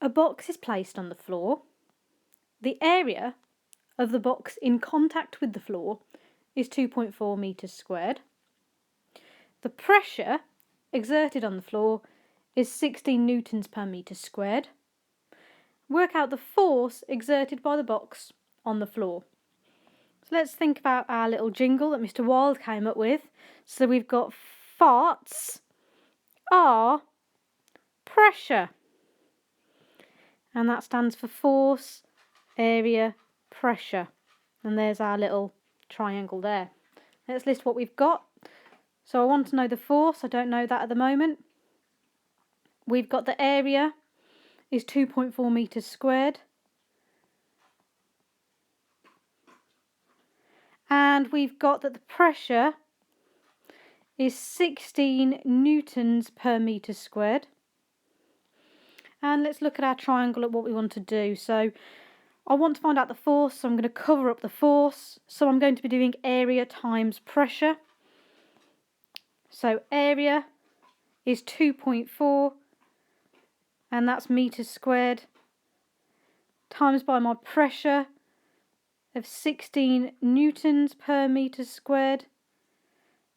A box is placed on the floor. The area of the box in contact with the floor is 2.4 metres squared. The pressure exerted on the floor is 16 newtons per metre squared. Work out the force exerted by the box on the floor. So let's think about our little jingle that Mr. Wild came up with. So we've got farts are pressure. And that stands for force, area, pressure. And there's our little triangle there. Let's list what we've got. So I want to know the force. I don't know that at the moment. We've got the area is 2.4 metres squared. And we've got that the pressure is 16 newtons per metre squared. And let's look at our triangle at what we want to do. So I want to find out the force, so I'm going to cover up the force. So I'm going to be doing area times pressure. So area is 2.4, and that's metres squared, times by my pressure of 16 newtons per metre squared.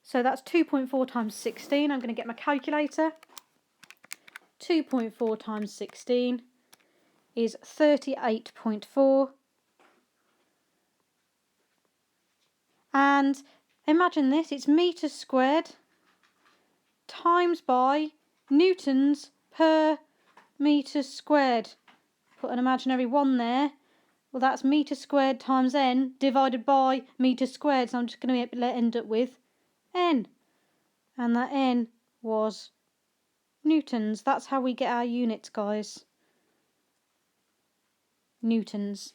So that's 2.4 times 16. I'm going to get my calculator. 2.4 times 16 is 38.4. And imagine this, it's metres squared times by newtons per metre squared. Put an imaginary 1 there. Well, that's metre squared times n divided by metre squared. So I'm just going to end up with n. And that n was newtons. That's how we get our units, guys. Newtons.